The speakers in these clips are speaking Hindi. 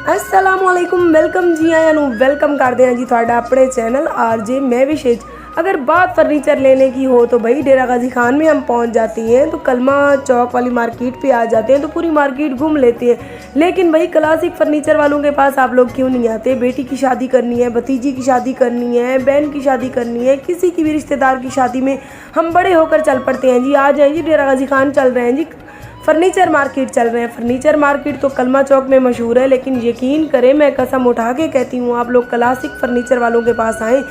असलामुअलैकुम वेलकम जी आया वेलकम करते हैं जी थोड़ा अपने चैनल आरजे मैं विशेष। अगर बात फर्नीचर लेने की हो तो भाई डेरा गाजी खान में हम पहुंच जाती हैं तो कलमा चौक वाली मार्केट पे आ जाते हैं तो पूरी मार्केट घूम लेते हैं। लेकिन भाई क्लासिक फर्नीचर वालों के पास आप लोग क्यों नहीं आते? बेटी की शादी करनी है, भतीजी की शादी करनी है, बहन की शादी करनी है, किसी की भी रिश्तेदार की शादी में हम बड़े होकर चल पड़ते हैं जी। आ जाए जी, डेरा गाजी खान चल रहे हैं जी, फर्नीचर मार्केट चल रहे हैं। फर्नीचर मार्केट तो कलमा चौक में मशहूर है, लेकिन यकीन करें मैं कसम उठा के कहती हूँ आप लोग क्लासिक फर्नीचर वालों के पास आएँ।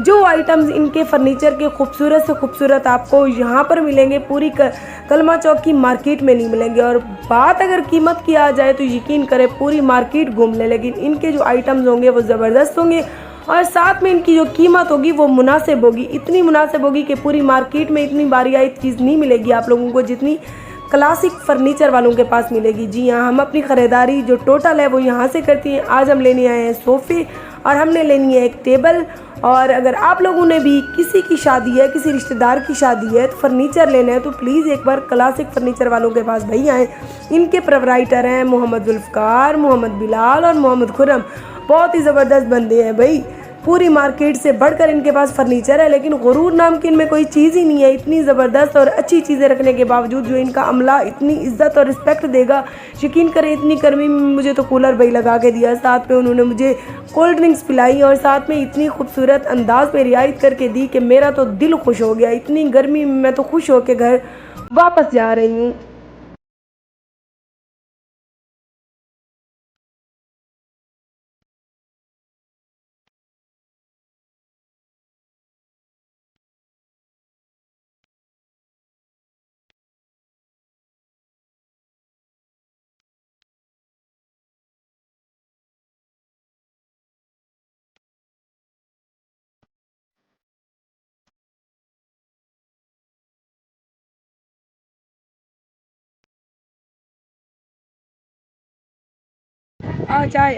जो आइटम्स इनके फर्नीचर के खूबसूरत से खूबसूरत आपको यहाँ पर मिलेंगे, पूरी कलमा चौक की मार्केट में नहीं मिलेंगे। और बात अगर कीमत की आ जाए तो यकीन करें पूरी मार्केट घूम ले, लेकिन इनके जो आइटम्स होंगे वो ज़बरदस्त होंगे और साथ में इनकी जो कीमत होगी वो मुनासिब होगी। इतनी मुनासिब होगी कि पूरी मार्केट में इतनी बारी आई चीज़ नहीं मिलेगी आप लोगों को जितनी क्लासिक फर्नीचर वालों के पास मिलेगी। जी हाँ, हम अपनी ख़रीदारी जो टोटल है वो यहाँ से करती हैं। आज हम लेने आए हैं सोफ़े और हमने लेनी है एक टेबल। और अगर आप लोगों ने भी किसी की शादी है, किसी रिश्तेदार की शादी है तो फर्नीचर लेना है तो प्लीज़ एक बार क्लासिक फर्नीचर वालों के पास भाई आएँ। इनके प्रोपराइटर हैं मोहम्मद जुल्फ़कार, मोहम्मद बिलाल और मोहम्मद खुर्रम। बहुत ही ज़बरदस्त बंदे हैं भाई, पूरी मार्केट से बढ़कर इनके पास फर्नीचर है। लेकिन गुरूर नाम की इनमें कोई चीज़ ही नहीं है। इतनी ज़बरदस्त और अच्छी चीज़ें रखने के बावजूद जो इनका अमला इतनी इज्जत और रिस्पेक्ट देगा, यकीन करें इतनी गर्मी में मुझे तो कूलर भाई लगा के दिया, साथ में उन्होंने मुझे कोल्ड ड्रिंक्स पिलाई और साथ में इतनी खूबसूरत अंदाज में रियायत करके दी कि मेरा तो दिल खुश हो गया। इतनी गर्मी में मैं तो खुश होकर घर वापस जा रही हूँ। आ चाय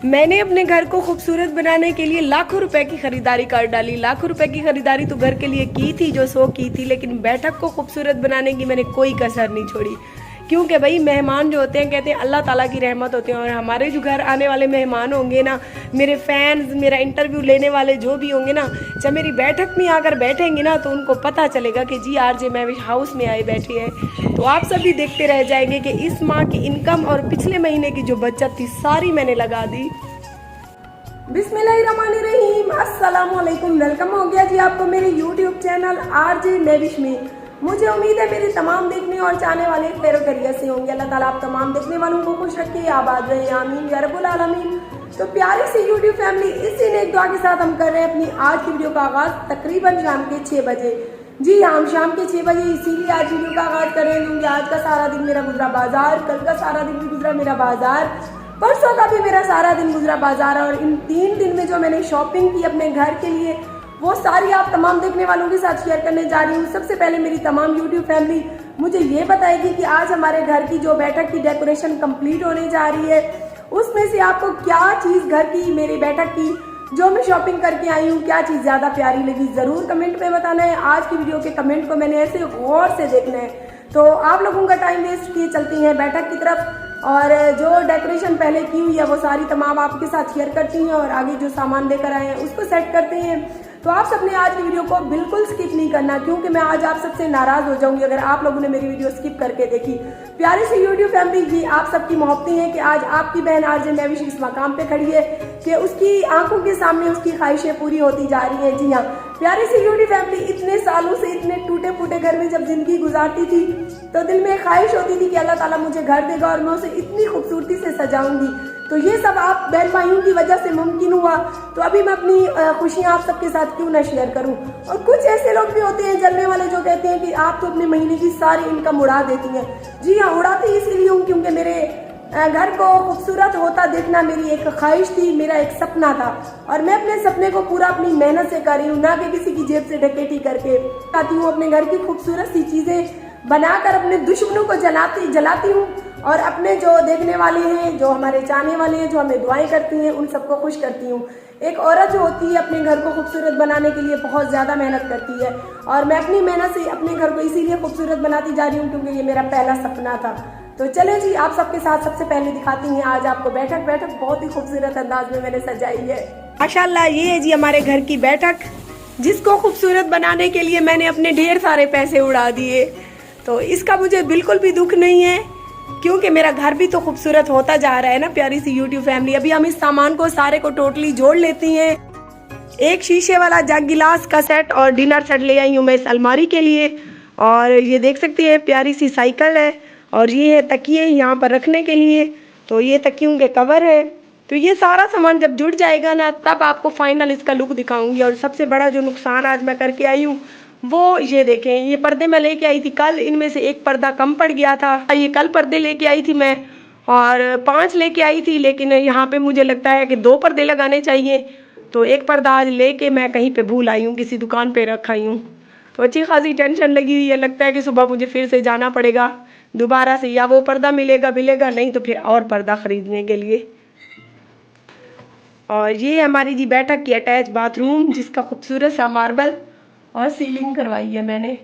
मैंने अपने घर को खूबसूरत बनाने के लिए लाखों रुपए की खरीदारी कर डाली। लाखों रुपए की खरीदारी तो घर के लिए की थी जो सो की थी, लेकिन बैठक को खूबसूरत बनाने की मैंने कोई कसर नहीं छोड़ी। क्योंकि भाई मेहमान जो होते हैं कहते हैं अल्लाह ताला की रहमत होते हैं, और हमारे जो घर आने वाले मेहमान होंगे ना, मेरे फैंस, मेरा इंटरव्यू लेने वाले जो भी होंगे ना, जब मेरी बैठक में आकर बैठेंगे ना तो उनको पता चलेगा कि जी आरजे महविश हाउस में आए बैठे हैं। तो आप सभी देखते रह जाएंगे कि इस माह की इनकम और पिछले महीने की जो बचत थी सारी मैंने लगा दी। बिस्मिल्लाहिर्रहमानिर्रहीम, अस्सलामुअलैकुम। वेलकम हो गया जी आपको मेरे यूट्यूब चैनल आरजे महविश में। मुझे उम्मीद है मेरे तमाम देखने और चाहने वाले खैर खैरियत से होंगे। अल्लाह ताला आप तमाम देखने वालों को खुश रखे, आबाद रहे, आमीन या रब्बुल आलमीन। तो प्यारी सी यूट्यूब फैमिली, इसी नेक दुआ के साथ हम कर रहे हैं अपनी आज की वीडियो का आगाज तकरीबन शाम के 6 बजे। जी हाँ, हम शाम के 6 बजे इसीलिए आज वीडियो का आगाज कर रहे हैं क्योंकि आज का सारा दिन मेरा गुजरा बाजार, कल का सारा दिन भी गुजरा मेरा बाजार, परसों का भी मेरा सारा दिन गुजरा बाजार। और इन 3 दिन में जो मैंने शॉपिंग की अपने घर के लिए वो सारी आप तमाम देखने वालों के साथ शेयर करने जा रही हूँ। सबसे पहले मेरी तमाम यूट्यूब फैमिली मुझे ये बताएगी कि आज हमारे घर की जो बैठक की डेकोरेशन कंप्लीट होने जा रही है उसमें से आपको क्या चीज़ घर की, मेरी बैठक की जो मैं शॉपिंग करके आई हूँ, क्या चीज़ ज़्यादा प्यारी लगी, ज़रूर कमेंट में बताना है। आज की वीडियो के कमेंट को मैंने ऐसे गौर से देखना है। तो आप लोगों का टाइम वेस्ट किए चलती हैं बैठक की तरफ, और जो डेकोरेशन पहले की हुई है वो सारी तमाम आपके साथ शेयर करती हैं और आगे जो सामान लेकर आए हैं उसको सेट करते हैं। तो आप सबने आज की वीडियो को बिल्कुल स्किप नहीं करना, क्योंकि मैं आज आप सबसे नाराज हो जाऊंगी अगर आप लोगों ने मेरी वीडियो स्किप करके देखी। प्यारी सी यूट्यूब फैमिली जी, आप सबकी मोहब्बतें हैं कि आज आपकी बहन आरजे महविश इस मकाम पे खड़ी है कि उसकी आंखों के सामने उसकी ख्वाहिशें पूरी होती जा रही हैं। जी हाँ प्यारी सी यूट्यूब फैमिली, इतने सालों से इतने टूटे फूटे घर में जब जिंदगी गुजारती थी तो दिल में ख्वाहिश होती थी कि अल्लाह ताला मुझे घर देगा और मैं उसे इतनी खूबसूरती से सजाऊंगी। तो ये सब आप बहन भाइयों की वजह से मुमकिन हुआ। तो अभी मैं अपनी खुशियाँ आप सबके साथ क्यों ना शेयर करूं। और कुछ ऐसे लोग भी होते हैं जलने वाले जो कहते हैं कि आप तो अपने महीने की सारी इनकम उड़ा देती हैं। जी हाँ, उड़ाती इसीलिए हूँ क्योंकि मेरे घर को खूबसूरत होता देखना मेरी एक ख्वाहिश थी, मेरा एक सपना था, और मैं अपने सपने को पूरा अपनी मेहनत से कर रही हूँ, ना कि किसी की जेब से डकैती करके। आती हूँ अपने घर की खूबसूरत सी चीजें बनाकर अपने दुश्मनों को जलाती हूँ, और अपने जो देखने वाले हैं, जो हमारे चाहने वाले हैं, जो हमें दुआएं करती हैं, उन सबको खुश करती हूँ। एक औरत जो होती है अपने घर को खूबसूरत बनाने के लिए बहुत ज़्यादा मेहनत करती है, और मैं अपनी मेहनत से अपने घर को इसीलिए खूबसूरत बनाती जा रही हूँ क्योंकि ये मेरा पहला सपना था। तो चले जी, आप सबके साथ सबसे पहले दिखाती हैं आज आपको बैठक। बैठक बहुत ही खूबसूरत अंदाज में मैंने सजाई है माशाल्लाह। ये है जी हमारे घर की बैठक, जिसको खूबसूरत बनाने के लिए मैंने अपने ढेर सारे पैसे उड़ा दिए। तो इसका मुझे बिल्कुल भी दुख नहीं है क्योंकि मेरा घर भी तो खूबसूरत होता जा रहा है ना प्यारी सी यूट्यूब फैमिली। अभी हम इस सामान को सारे को टोटली जोड़ लेती हैं। एक शीशे वाला जग गिलास का सेट और डिनर सेट ले आई हूँ मैं इस अलमारी के लिए। और ये देख सकती है प्यारी सी साइकिल है, और ये है तकिए यहाँ पर रखने के लिए। तो ये तकियों के कवर है। तो ये सारा सामान जब जुड़ जाएगा ना तब आपको फाइनल इसका लुक दिखाऊंगी। और सबसे बड़ा जो नुकसान आज मैं करके आई हूँ वो ये देखें, ये पर्दे मैं लेके आई थी कल, इनमें से एक पर्दा कम पड़ गया था। ये कल पर्दे लेके आई थी मैं, और 5 लेके आई थी, लेकिन यहाँ पे मुझे लगता है कि 2 पर्दे लगाने चाहिए। तो एक पर्दा आज लेके मैं कहीं पे भूल आई हूँ, किसी दुकान पे रख आई हूँ। तो अच्छी खासी टेंशन लगी हुई है, लगता है कि सुबह मुझे फिर से जाना पड़ेगा दोबारा से, या वो पर्दा मिलेगा नहीं तो फिर और पर्दा खरीदने के लिए। और ये हमारी जी बैठक की अटैच बाथरूम, जिसका खूबसूरत सा मार्बल और सीलिंग करवाई है मैंने।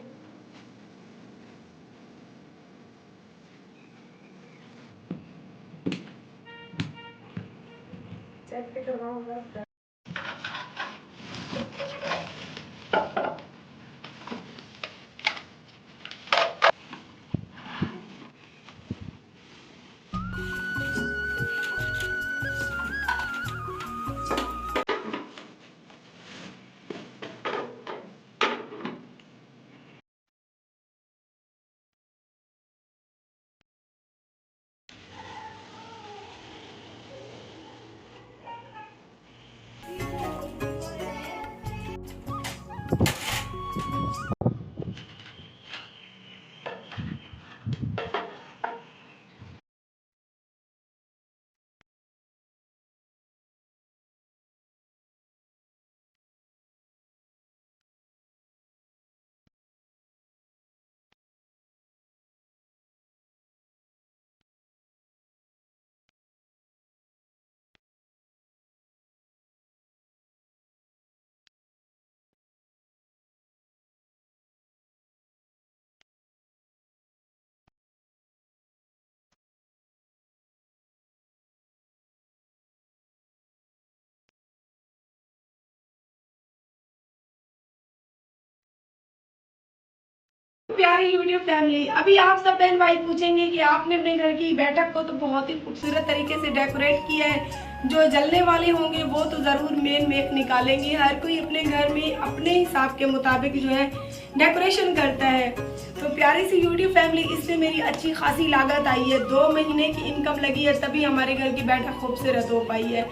चेक पे करवाऊंगा। प्यारी यूट्यूब फैमिली, अभी आप सब बहन भाई पूछेंगे कि आपने अपने घर की बैठक को तो बहुत ही खूबसूरत तरीके से डेकोरेट किया है, जो जलने वाले होंगे वो तो जरूर मेन मेक निकालेंगे। हर कोई अपने घर में अपने हिसाब के मुताबिक जो है डेकोरेशन करता है। तो प्यारी सी यूट्यूब फैमिली, इसमें मेरी अच्छी खासी लागत आई है, 2 महीने की इनकम लगी है, तभी हमारे घर की बैठक खूबसूरत हो पाई है।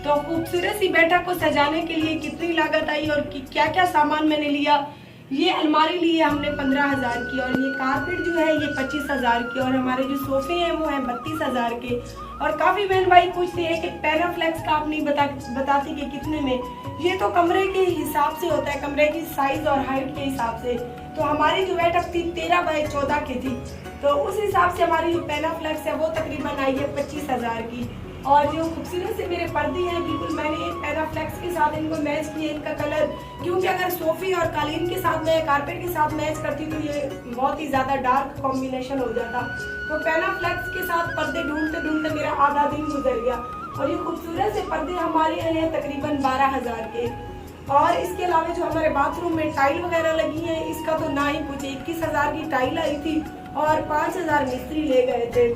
तो खूबसूरत सी बैठक को सजाने के लिए कितनी लागत आई और क्या क्या सामान मैंने लिया। ये अलमारी ली है हमने 15,000 की, और ये कारपेट जो है ये 25,000 की, और हमारे जो सोफे हैं वो हैं 32,000 के। और काफी बहन भाई पूछते हैं कि पैनाफ्लेक्स का आप नहीं बताती कि कितने में। ये तो कमरे के हिसाब से होता है, कमरे की साइज और हाइट के हिसाब से। तो हमारी जो बैठक थी 13 बाई 14 की थी, तो उस हिसाब से हमारी जो पैनाफ्लेक्स है वो तकरीबन आई है 25,000 की। और जो खूबसूरत से मेरे पर्दे हैं बिल्कुल मैंने पैनाफ्लेक्स के साथ इनको मैच किया, इनका कलर, क्योंकि अगर सोफे और कालीन के साथ मैं कारपेट के साथ मैच करती तो ये बहुत ही ज्यादा डार्क कॉम्बिनेशन हो जाता। तो पैनाफ्लेक्स के साथ पर्दे ढूंढते ढूंढते मेरा आधा दिन गुजर गया। और ये खूबसूरत से पर्दे हमारे यहाँ हैं तकरीबन 12,000 के। और इसके अलावा जो हमारे बाथरूम में टाइल वगैरह लगी है, इसका तो ना ही पूछे, 21,000 की टाइल आई थी और 5,000 मिस्त्री ले गए थे।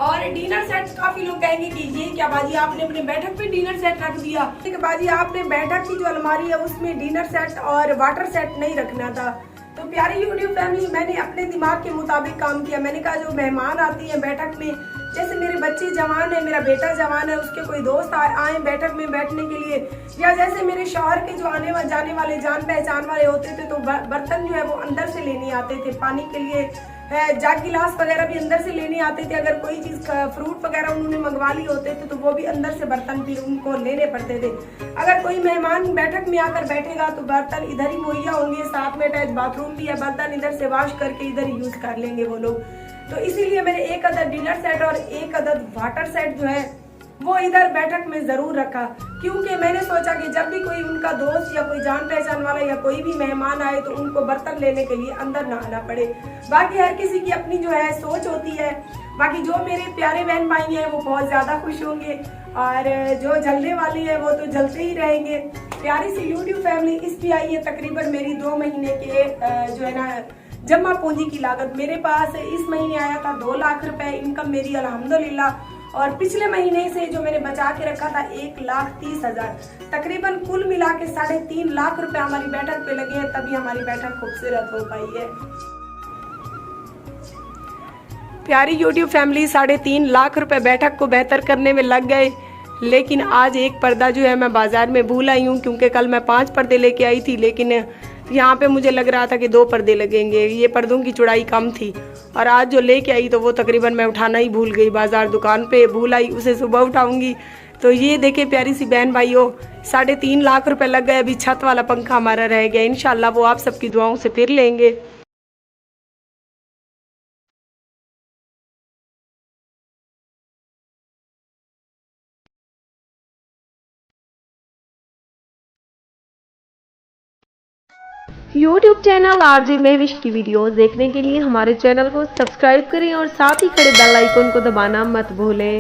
और डिनर सेट, काफी लोग कहेंगे कि ये क्या बाजी आपने अपने बैठक पे डिनर सेट रख दिया। बाजी आपने बैठक की जो अलमारी है उसमें डिनर सेट और वाटर सेट नहीं रखना था। तो प्यारी यूट्यूब फैमिली, मैंने अपने दिमाग के मुताबिक काम किया। मैंने कहा जो मेहमान आती है बैठक में, जैसे मेरे बच्चे जवान है, मेरा बेटा जवान है, उसके कोई दोस्त आए बैठक में बैठने के लिए, या जैसे मेरे शौहर के जो आने जाने वाले जान पहचान वाले होते थे तो बर्तन जो है वो अंदर से लेने आते थे, पानी के लिए जग गिलास वगैरह भी अंदर से लेने आते थे। अगर कोई चीज फ्रूट वगैरह उन्होंने मंगवा ली होते थे तो वो भी अंदर से बर्तन फिर उनको लेने पड़ते थे। अगर कोई मेहमान बैठक में आकर बैठेगा तो बर्तन इधर ही मुहैया होंगे, साथ में अटैच बाथरूम भी है, बर्तन इधर से वॉश करके इधर ही यूज कर लेंगे वो लोग। तो इसीलिए मैंने एक अदद डिनर सेट और एक अदद वाटर सेट जो है वो इधर बैठक में जरूर रखा। क्योंकि मैंने सोचा कि जब भी कोई उनका दोस्त या कोई जान पहचान वाला या कोई भी मेहमान आए तो उनको बर्तन लेने के लिए अंदर ना आना पड़े। बाकी हर किसी की अपनी जो है सोच होती है। बाकी जो मेरे प्यारे बहन भाई हैं वो बहुत ज़्यादा खुश होंगे और जो जलने वाली है वो तो जलते ही रहेंगे। प्यारी सी यूट्यूब फैमिली इस पे आई है तकरीबन मेरी 2 महीने के जो है ना जमा पूंजी की लागत। मेरे पास इस महीने आया था 2 लाख रुपए इनकम मेरी अल्हम्दुलिल्लाह, और पिछले महीने से जो मैंने बचा के रखा था 1,30,000, तकरीबन कुल मिला के 3.5 लाख रुपए हमारी बैठक पे लगे हैं, तभी हमारी बैठक खूबसूरत हो पाई है। प्यारी यूट्यूब फैमिली 3.5 लाख रुपए बैठक को बेहतर करने में लग गए, लेकिन आज एक पर्दा जो है मैं बाजार में भूल आई हूँ, क्योंकि कल मैं 5 पर्दे लेके आई थी, लेकिन यहाँ पे मुझे लग रहा था कि 2 पर्दे लगेंगे, ये पर्दों की चौड़ाई कम थी। और आज जो लेके आई तो वो तकरीबन मैं उठाना ही भूल गई, बाजार दुकान पे भूल आई, उसे सुबह उठाऊंगी। तो ये देखे प्यारी सी बहन भाइयों 3.5 लाख रुपए लग गए। अभी छत वाला पंखा हमारा रह गया, इंशाल्लाह वो आप सबकी दुआओं से फिर लेंगे। YouTube चैनल आरजे महविश की वीडियोस देखने के लिए हमारे चैनल को सब्सक्राइब करें और साथ ही खड़े बेल आइकन को दबाना मत भूलें।